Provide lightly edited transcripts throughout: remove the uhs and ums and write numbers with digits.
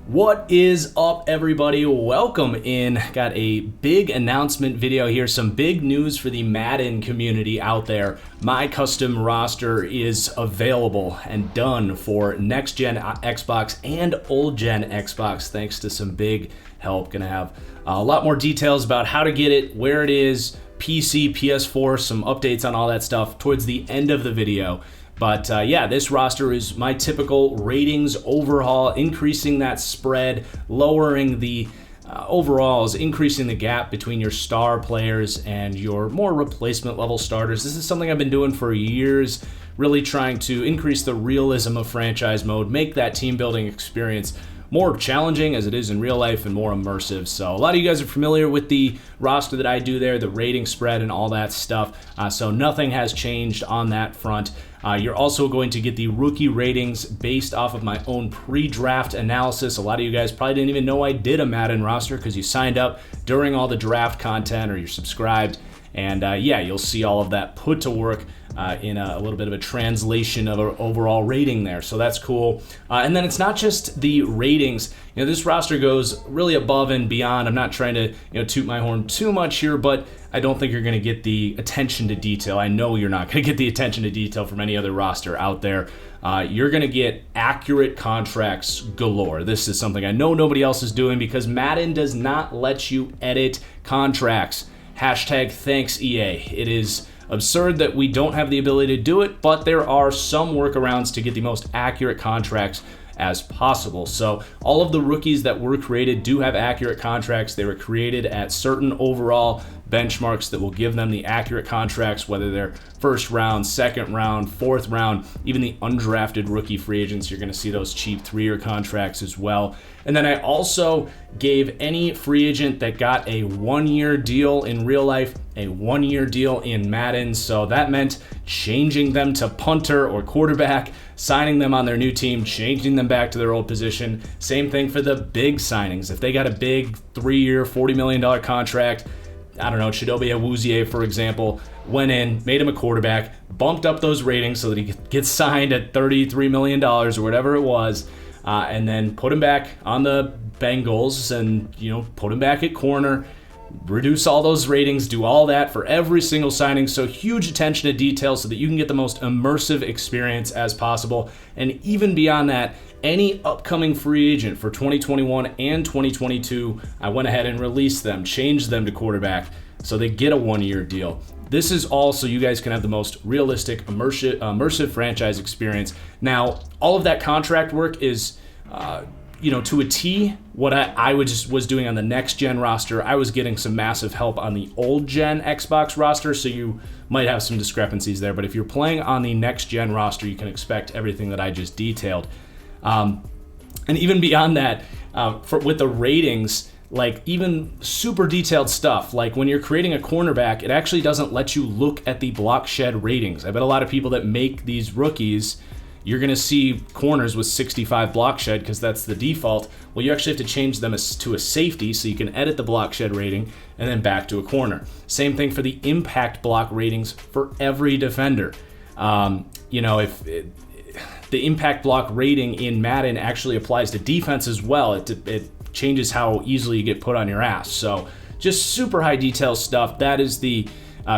What is up, everybody? Welcome in. Got a big announcement video here, some big news for the Madden community out there. My custom roster is available and done for next gen Xbox and old gen Xbox, thanks to some big help. Gonna have a lot more details about how to get it, where it is, PC, PS4, some updates on all that stuff towards the end of the video. But yeah, this roster is my typical ratings overhaul, increasing that spread, lowering the overalls, increasing the gap between your star players and your more replacement level starters. This is something I've been doing for years, really trying to increase the realism of franchise mode, make that team building experience more challenging as it is in real life and more immersive. So a lot of you guys are familiar with the roster that I do there, the rating spread and all that stuff. So nothing has changed on that front. You're also going to get the rookie ratings based off of my own pre-draft analysis. A lot of you guys probably didn't even know I did a Madden roster because you signed up during all the draft content or you're subscribed. And yeah, you'll see all of that put to work in a little bit of a translation of an overall rating there. So that's cool. And then it's not just the ratings. You know, this roster goes really above and beyond. I'm not trying to, toot my horn too much here, but I don't think you're going to get the attention to detail. I know you're not going to get the attention to detail from any other roster out there. You're going to get accurate contracts galore. This is something I know nobody else is doing because Madden does not let you edit contracts. Hashtag thanks EA. It is absurd that we don't have the ability to do it, but there are some workarounds to get the most accurate contracts as possible. So all of the rookies that were created do have accurate contracts. They were created at certain overall benchmarks that will give them the accurate contracts, whether they're first round, second round, fourth round, even the undrafted rookie free agents. You're going to see those cheap 3-year contracts as well. And then I also gave any free agent that got a 1-year deal in real life a 1-year deal in Madden. So that meant changing them to punter or quarterback, signing them on their new team, changing them back to their old position. Same thing for the big signings. If they got a big 3-year, $40 million contract, I don't know, Chidobe Awuzie, for example, went in, made him a quarterback, bumped up those ratings so that he gets signed at $33 million or whatever it was, and then put him back on the Bengals and, put him back at corner, reduce all those ratings, do all that for every single signing. So huge attention to detail so that you can get the most immersive experience as possible. And even beyond that, any upcoming free agent for 2021 and 2022, I went ahead and released them, changed them to quarterback so they get a 1-year deal. This is all so you guys can have the most realistic, immersive franchise experience. Now, all of that contract work is, to a T, what I was doing on the next gen roster. I was getting some massive help on the old gen Xbox roster, so you might have some discrepancies there. But if you're playing on the next gen roster, you can expect everything that I just detailed. And even beyond that, with the ratings, like even super detailed stuff, like when you're creating a cornerback, it actually doesn't let you look at the block shed ratings. I bet a lot of people that make these rookies, you're going to see corners with 65 block shed because that's the default. Well, you actually have to change them to a safety so you can edit the block shed rating and then back to a corner. Same thing for the impact block ratings for every defender. The impact block rating in Madden actually applies to defense as well. It changes how easily you get put on your ass. So just super high detail stuff. That is the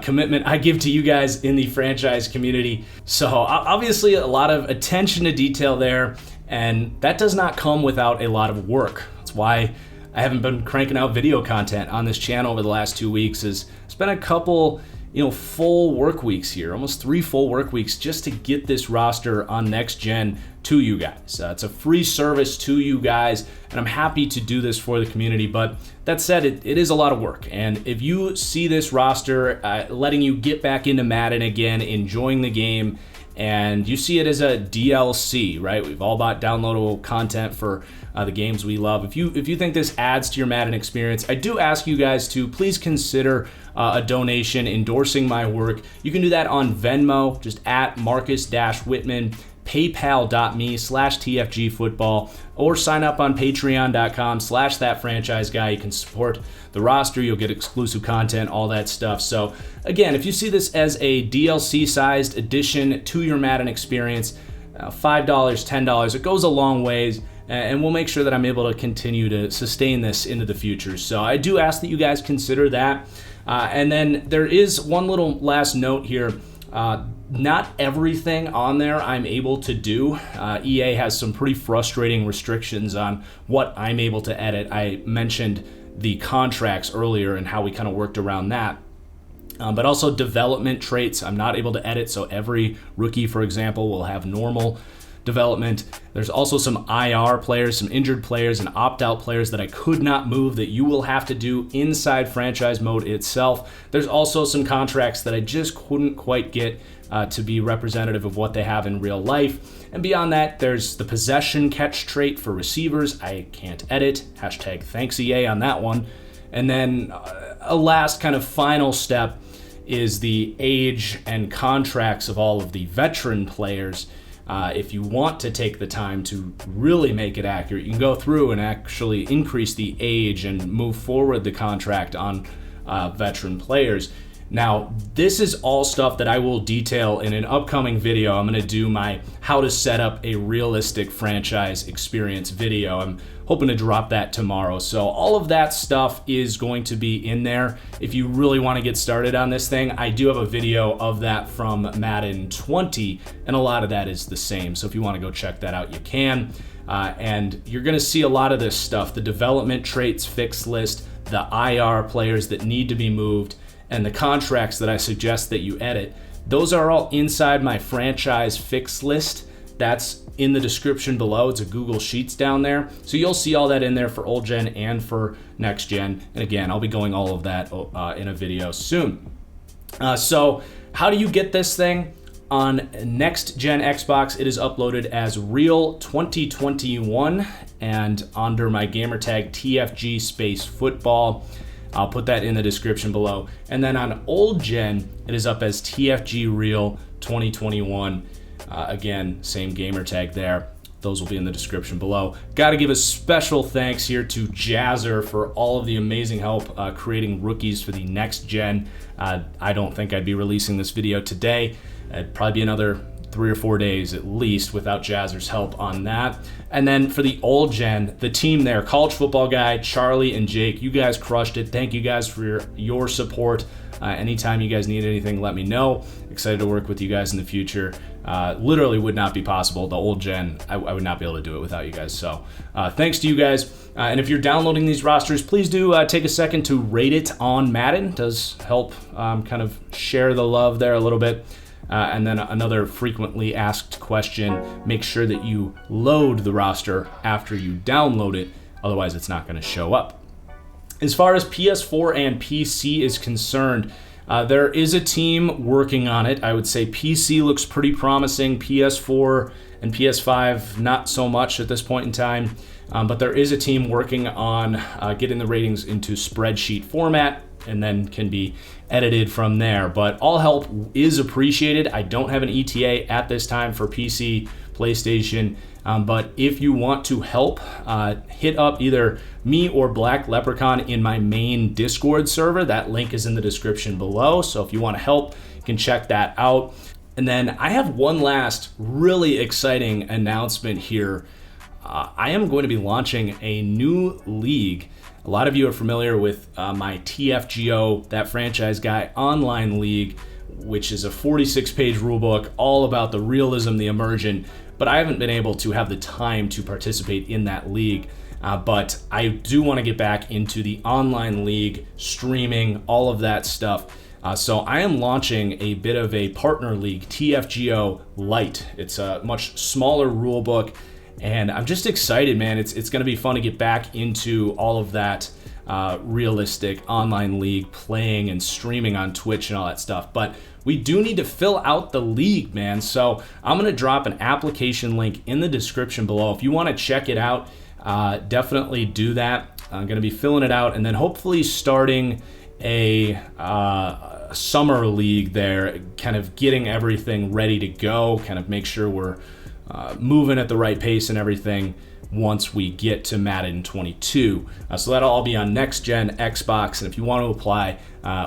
commitment I give to you guys in the franchise community. So obviously a lot of attention to detail there, and that does not come without a lot of work. That's why I haven't been cranking out video content on this channel over the last 2 weeks. It's been a couple full work weeks here, almost 3 full work weeks just to get this roster on next gen to you guys. It's a free service to you guys, and I'm happy to do this for the community. But that said, it is a lot of work. And if you see this roster letting you get back into Madden again, enjoying the game, and you see it as a DLC, right? We've all bought downloadable content for the games we love. If you think this adds to your Madden experience, I do ask you guys to please consider a donation, endorsing my work. You can do that on Venmo, just at Marcus-Whitman, paypal.me/TFGfootball, or sign up on patreon.com/thatfranchiseguy. You can support the roster. You'll get exclusive content, all that stuff. So again, if you see this as a DLC-sized addition to your Madden experience, $5, $10, it goes a long ways. and we'll make sure that I'm able to continue to sustain this into the future. So I do ask that you guys consider that. And then there is one little last note here. Not everything on there I'm able to do. EA has some pretty frustrating restrictions on what I'm able to edit. I mentioned the contracts earlier and how we kind of worked around that. But also development traits I'm not able to edit. So every rookie, for example, will have normal development. There's also some IR players, some injured players, and opt-out players that I could not move that you will have to do inside franchise mode itself. There's also some contracts that I just couldn't quite get to be representative of what they have in real life. And beyond that, there's the possession catch trait for receivers. I can't edit. Hashtag thanks EA on that one. And then a last kind of final step is the age and contracts of all of the veteran players. If you want to take the time to really make it accurate, you can go through and actually increase the age and move forward the contract on veteran players. Now, this is all stuff that I will detail in an upcoming video. I'm going to do my how to set up a realistic franchise experience video. I'm hoping to drop that tomorrow. So all of that stuff is going to be in there. If you really want to get started on this thing, I do have a video of that from Madden 20, and a lot of that is the same. So if you want to go check that out, you can. And you're going to see a lot of this stuff, the development traits fixed list, the IR players that need to be moved, and the contracts that I suggest that you edit. Those are all inside my franchise fix list. That's in the description below. It's a Google Sheets down there. So you'll see all that in there for old gen and for next gen. And again, I'll be going all of that in a video soon. So how do you get this thing? On next gen Xbox, it is uploaded as TFGREAL2021 and under my gamertag TFG space football. I'll put that in the description below. And then on old gen, it is up as TFGREAL2021. Again, same gamer tag there. Those will be in the description below. Got to give a special thanks here to Jazzer for all of the amazing help creating rookies for the next gen. I don't think I'd be releasing this video today. It'd probably be another 3 or 4 days at least without Jazzer's help on that. And then for the old gen, the team there, College Football Guy, Charlie, and Jake, you guys crushed it. Thank you guys for your support. Anytime you guys need anything, let me know. Excited to work with you guys in the future. Literally would not be possible. The old gen, I would not be able to do it without you guys. So thanks to you guys. And if you're downloading these rosters, please do take a second to rate it on Madden. It does help kind of share the love there a little bit. And then another frequently asked question, make sure that you load the roster after you download it, otherwise it's not going to show up. As far as PS4 and PC is concerned, there is a team working on it. I would say PC looks pretty promising, PS4 and PS5 not so much at this point in time, but there is a team working on getting the ratings into spreadsheet format and then can be edited from there. But all help is appreciated. I don't have an ETA at this time for PC, PlayStation, but if you want to help, hit up either me or Black Leprechaun in my main Discord server. That link is in the description below, so if you want to help, you can check that out. And then I have one last really exciting announcement here. I am going to be launching a new league. A lot of you are familiar with my TFGO, That Franchise Guy online league, which is a 46-page rulebook all about the realism, the immersion, but I haven't been able to have the time to participate in that league. But I do want to get back into the online league, streaming, all of that stuff. So I am launching a bit of a partner league, TFGO Lite. It's a much smaller rulebook. And I'm just excited, man. It's going to be fun to get back into all of that realistic online league, playing and streaming on Twitch and all that stuff. But we do need to fill out the league, man. So I'm going to drop an application link in the description below. If you want to check it out, definitely do that. I'm going to be filling it out and then hopefully starting a summer league there, kind of getting everything ready to go, kind of make sure we're moving at the right pace and everything once we get to Madden 22. So that'll all be on next gen Xbox, and if you want to apply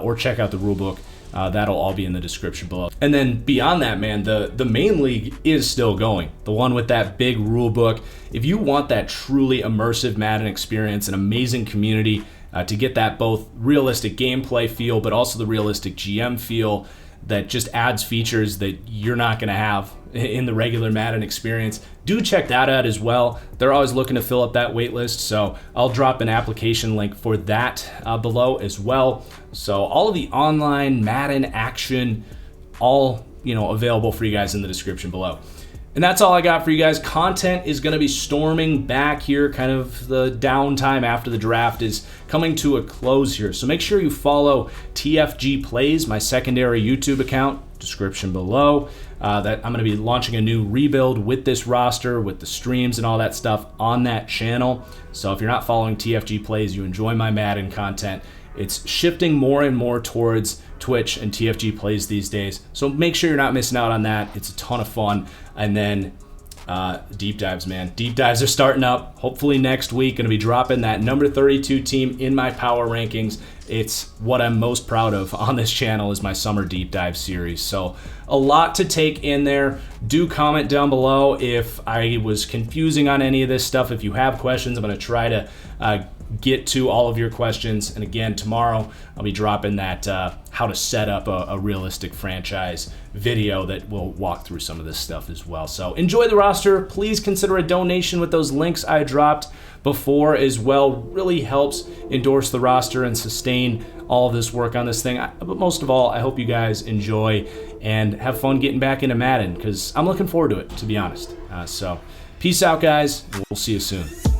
or check out the rulebook, That'll all be in the description below. And then beyond that, man, the main league is still going. The one with that big rule book. If you want that truly immersive Madden experience, an amazing community to get that both realistic gameplay feel, but also the realistic GM feel that just adds features that you're not going to have in the regular Madden experience, do check that out as well. They're always looking to fill up that wait list, so I'll drop an application link for that below as well. So all of the online Madden action, all available for you guys in the description below. And that's all I got for you guys. Content is going to be storming back here. Kind of the downtime after the draft is coming to a close here. So make sure you follow TFG Plays, my secondary YouTube account, description below. That I'm going to be launching a new rebuild with this roster, with the streams and all that stuff on that channel. So if you're not following TFG Plays, you enjoy my Madden content. It's shifting more and more towards Twitch and TFG Plays these days. So make sure you're not missing out on that. It's a ton of fun. And then deep dives, man. Deep dives are starting up. Hopefully next week, going to be dropping that number 32 team in my power rankings. It's what I'm most proud of on this channel is my summer deep dive series. So a lot to take in there. Do comment down below if I was confusing on any of this stuff. If you have questions, I'm going to try to get to all of your questions. And again, tomorrow I'll be dropping that how to set up a realistic franchise video that will walk through some of this stuff as well. So enjoy the roster. Please consider a donation with those links I dropped before as well. Really helps endorse the roster and sustain all of this work on this thing. But most of all, I hope you guys enjoy and have fun getting back into Madden, because I'm looking forward to it, to be honest. So peace out, guys. We'll see you soon.